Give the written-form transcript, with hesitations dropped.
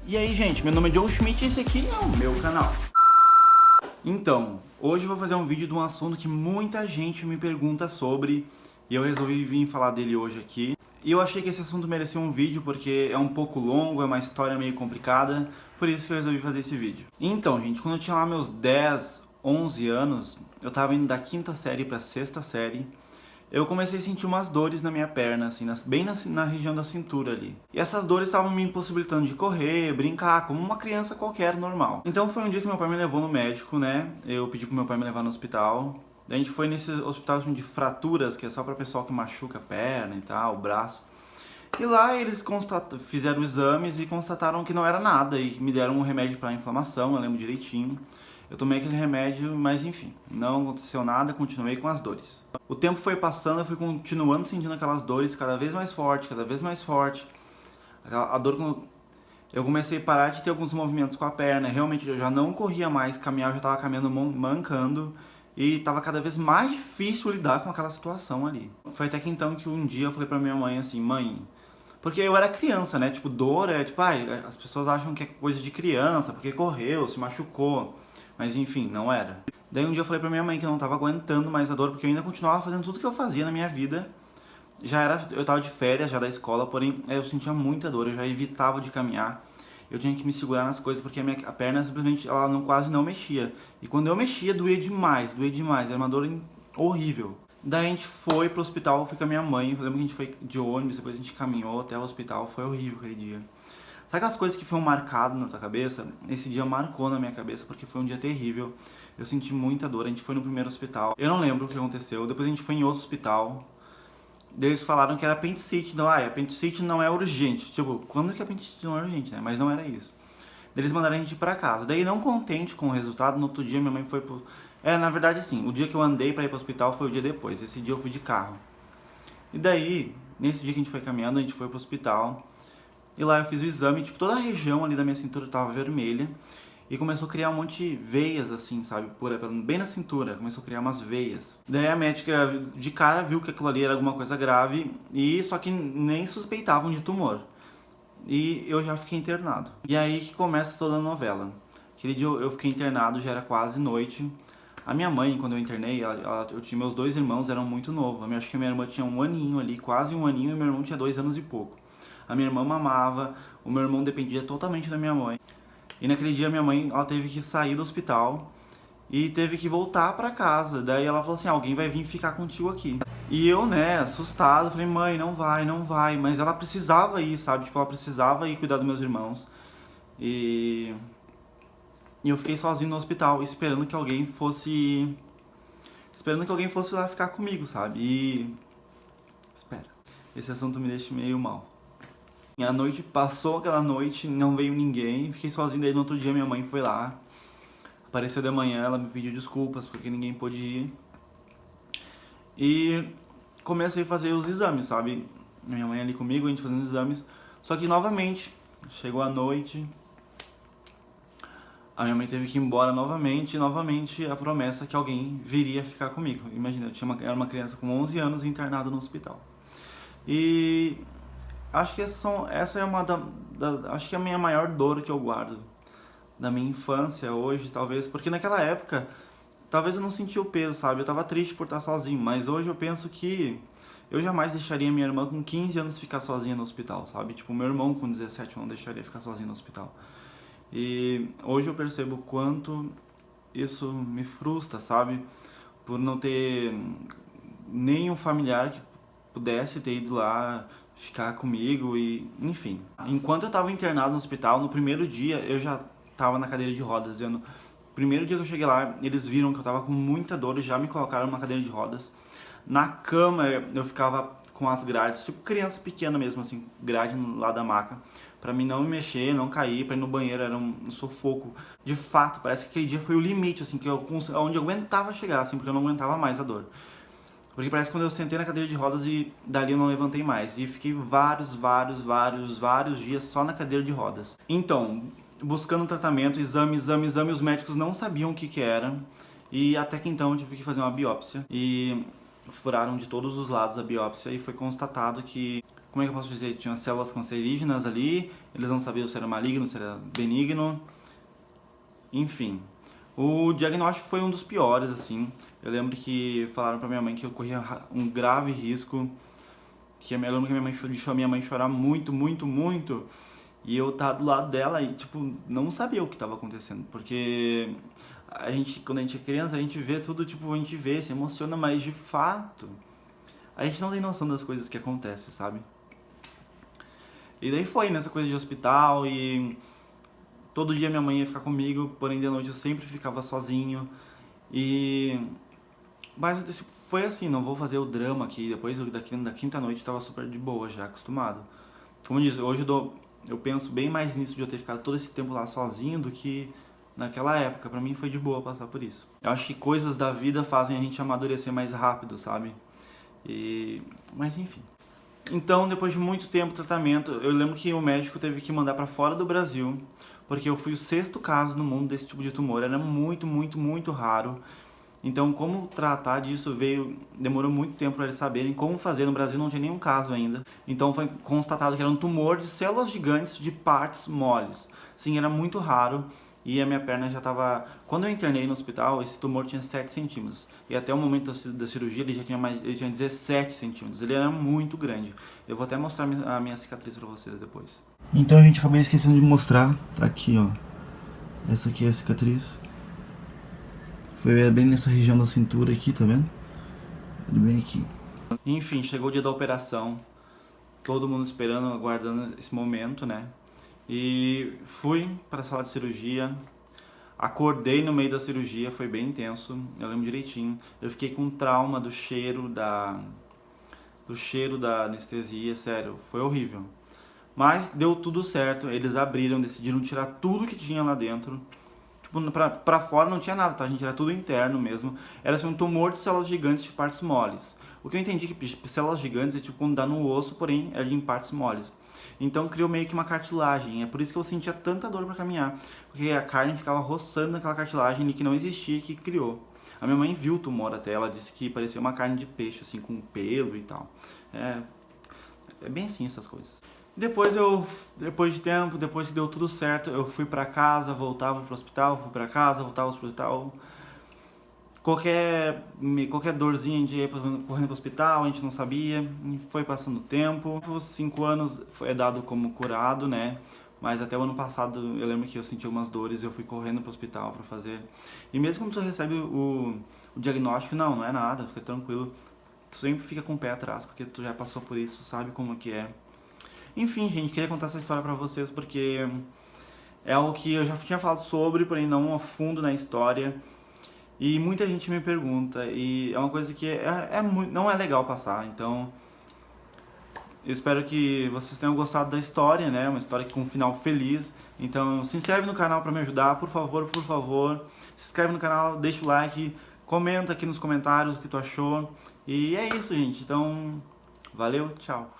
E aí, gente, meu nome é Joe Schmidt e esse aqui é o meu canal. Então, hoje eu vou fazer um vídeo de um assunto que muita gente me pergunta sobre e eu resolvi vir falar dele hoje aqui. E eu achei que esse assunto merecia um vídeo porque é um pouco longo, é uma história meio complicada, por isso que eu resolvi fazer esse vídeo. Então, gente, quando eu tinha lá meus 10, 11 anos, eu tava indo da quinta série pra sexta série, eu comecei a sentir umas dores na minha perna, assim, bem na região da cintura ali. E essas dores estavam me impossibilitando de correr, brincar, como uma criança qualquer, normal. Então foi um dia que meu pai me levou no médico, né? Eu pedi pro meu pai me levar no hospital. Daí a gente foi nesse hospital de fraturas, que é só pra pessoal que machuca a perna e tal, o braço. E lá eles fizeram exames e constataram que não era nada e me deram um remédio para inflamação, eu lembro direitinho. Eu tomei aquele remédio, mas enfim, não aconteceu nada, continuei com as dores. O tempo foi passando, eu fui continuando sentindo aquelas dores cada vez mais forte, cada vez mais forte. A dor, eu comecei a parar de ter alguns movimentos com a perna, realmente eu já não corria mais, caminhar eu já estava caminhando mancando. E estava cada vez mais difícil lidar com aquela situação ali. Foi até que então que um dia eu falei pra minha mãe assim, mãe... Porque eu era criança, né? Tipo, dor é tipo, as pessoas acham que é coisa de criança, porque correu, se machucou. Mas enfim, não era. Daí um dia eu falei pra minha mãe que eu não tava aguentando mais a dor, porque eu ainda continuava fazendo tudo que eu fazia na minha vida. Eu tava de férias já da escola, porém eu sentia muita dor, eu já evitava de caminhar. Eu tinha que me segurar nas coisas porque a perna simplesmente ela quase não mexia. E quando eu mexia, doía demais, era uma dor horrível. Daí a gente foi pro hospital, fui com a minha mãe, eu lembro que a gente foi de ônibus, depois a gente caminhou até o hospital, foi horrível aquele dia. Sabe aquelas coisas que foram marcadas na tua cabeça? Esse dia marcou na minha cabeça porque foi um dia terrível. Eu senti muita dor, a gente foi no primeiro hospital. Eu não lembro o que aconteceu, depois a gente foi em outro hospital. Daí eles falaram que era apendicite, então, apendicite não é urgente. Tipo, quando que apendicite não é urgente, né? Mas não era isso. Daí eles mandaram a gente ir pra casa. Daí, não contente com o resultado, no outro dia minha mãe foi pro... na verdade, sim, o dia que eu andei pra ir pro hospital foi o dia depois. Esse dia eu fui de carro. E daí, nesse dia que a gente foi caminhando, a gente foi pro hospital. E lá eu fiz o exame, tipo, toda a região ali da minha cintura tava vermelha. E começou a criar um monte de veias, assim, sabe? Bem na cintura, começou a criar umas veias. Daí a médica, de cara, viu que aquilo ali era alguma coisa grave, e só que nem suspeitavam de tumor. E eu já fiquei internado. E aí que começa toda a novela. Aquele dia eu fiquei internado, já era quase noite. A minha mãe, quando eu internei, eu tinha meus dois irmãos, eram muito novos. Eu acho que a minha irmã tinha um aninho ali, quase um aninho, e meu irmão tinha 2 anos e pouco. A minha irmã mamava, o meu irmão dependia totalmente da minha mãe. E naquele dia minha mãe, ela teve que sair do hospital e teve que voltar pra casa. Daí ela falou assim, alguém vai vir ficar contigo aqui. E eu, né, assustado, falei, mãe, não vai, não vai. Mas ela precisava ir, sabe? Tipo, ela precisava ir cuidar dos meus irmãos. E eu fiquei sozinho no hospital, esperando que alguém fosse lá ficar comigo, sabe? E... Espera. Esse assunto me deixa meio mal. A noite passou, aquela noite, não veio ninguém, fiquei sozinho. Daí no outro dia minha mãe foi lá, apareceu de manhã, ela me pediu desculpas porque ninguém pôde ir. E comecei a fazer os exames, sabe? Minha mãe ali comigo, a gente fazendo os exames. Só que novamente, chegou a noite, a minha mãe teve que ir embora novamente, e novamente a promessa que alguém viria ficar comigo. Imagina, era uma criança com 11 anos internada no hospital. E... acho que essa é uma acho que é a minha maior dor que eu guardo da minha infância hoje, talvez, porque naquela época, talvez eu não sentia o peso, sabe? Eu tava triste por estar sozinho, mas hoje eu penso que eu jamais deixaria minha irmã com 15 anos ficar sozinha no hospital, sabe? Tipo, meu irmão com 17 eu não deixaria ficar sozinho no hospital. E hoje eu percebo o quanto isso me frustra, sabe? Por não ter nenhum familiar que pudesse ter ido lá ficar comigo e, enfim. Enquanto eu tava internado no hospital, no primeiro dia eu já tava na cadeira de rodas. No primeiro dia que eu cheguei lá, eles viram que eu tava com muita dor e já me colocaram numa cadeira de rodas. Na cama eu ficava com as grades, tipo criança pequena mesmo, assim, grade lá da maca, pra mim não me mexer, não cair, pra ir no banheiro, era um sufoco. De fato, parece que aquele dia foi o limite, assim, onde eu aguentava chegar, assim, porque eu não aguentava mais a dor. Porque parece que quando eu sentei na cadeira de rodas e dali eu não levantei mais. E fiquei vários dias só na cadeira de rodas. Então, buscando tratamento, exame, os médicos não sabiam o que era. E até que então eu tive que fazer uma biópsia. E furaram de todos os lados a biópsia e foi constatado que como é que eu posso dizer, tinha células cancerígenas ali, eles não sabiam se era maligno, se era benigno, enfim. O diagnóstico foi um dos piores, assim. Eu lembro que falaram pra minha mãe que eu corria um grave risco, eu lembro que minha mãe deixou a minha mãe chorar muito, muito, muito, e eu tava do lado dela e, tipo, não sabia o que tava acontecendo, porque quando a gente é criança, a gente vê tudo, tipo, a gente vê, se emociona, mas de fato, a gente não tem noção das coisas que acontecem, sabe? E daí foi nessa coisa de hospital e todo dia minha mãe ia ficar comigo, porém de noite eu sempre ficava sozinho. Mas foi assim, não vou fazer o drama aqui, depois da quinta noite eu tava super de boa já, acostumado. Como eu disse, hoje eu penso bem mais nisso de eu ter ficado todo esse tempo lá sozinho do que naquela época. Pra mim foi de boa passar por isso. Eu acho que coisas da vida fazem a gente amadurecer mais rápido, sabe? Mas enfim. Então, depois de muito tempo de tratamento, eu lembro que o médico teve que mandar pra fora do Brasil, porque eu fui o 6º caso no mundo desse tipo de tumor. Era muito, muito, muito raro. Então, como tratar disso demorou muito tempo para eles saberem como fazer. No Brasil não tinha nenhum caso ainda. Então foi constatado que era um tumor de células gigantes de partes moles. Sim, era muito raro e a minha perna já estava... Quando eu internei no hospital, esse tumor tinha 7 centímetros. E até o momento da cirurgia ele já tinha ele tinha 17 centímetros. Ele era muito grande. Eu vou até mostrar a minha cicatriz para vocês depois. Então a gente acabei esquecendo de mostrar. Tá aqui, ó. Essa aqui é a cicatriz. Foi bem nessa região da cintura aqui, tá vendo? Bem aqui. Enfim, chegou o dia da operação. Todo mundo esperando, aguardando esse momento, né? E fui para a sala de cirurgia. Acordei no meio da cirurgia, foi bem intenso. Eu lembro direitinho. Eu fiquei com trauma do cheiro da anestesia, sério, foi horrível. Mas deu tudo certo. Eles abriram, decidiram tirar tudo que tinha lá dentro. Pra fora não tinha nada, tá, gente? Era tudo interno mesmo. Era assim, um tumor de células gigantes de partes moles. O que eu entendi que células gigantes é tipo quando dá no osso, porém é em partes moles. Então criou meio que uma cartilagem. É por isso que eu sentia tanta dor pra caminhar. Porque a carne ficava roçando naquela cartilagem que não existia, que criou. A minha mãe viu o tumor até, ela disse que parecia uma carne de peixe, assim, com pelo e tal. É bem assim essas coisas. Depois de tempo, depois que deu tudo certo, eu fui pra casa, voltava pro hospital, fui pra casa, voltava pro hospital. Qualquer dorzinha a gente ia correndo pro hospital, a gente não sabia, e foi passando o tempo. Os 5 anos é dado como curado, né? Mas até o ano passado eu lembro que eu senti algumas dores e eu fui correndo pro hospital pra fazer. E mesmo quando tu recebe o diagnóstico, não é nada, fica tranquilo. Tu sempre fica com o pé atrás, porque tu já passou por isso, sabe como que é. Enfim, gente, queria contar essa história pra vocês porque é algo que eu já tinha falado sobre, porém não a fundo na história. E muita gente me pergunta, e é uma coisa que não é legal passar, então eu espero que vocês tenham gostado da história, né? Uma história com um final feliz. Então se inscreve no canal pra me ajudar, por favor, por favor. Se inscreve no canal, deixa o like, comenta aqui nos comentários o que tu achou. E é isso, gente. Então, valeu, tchau.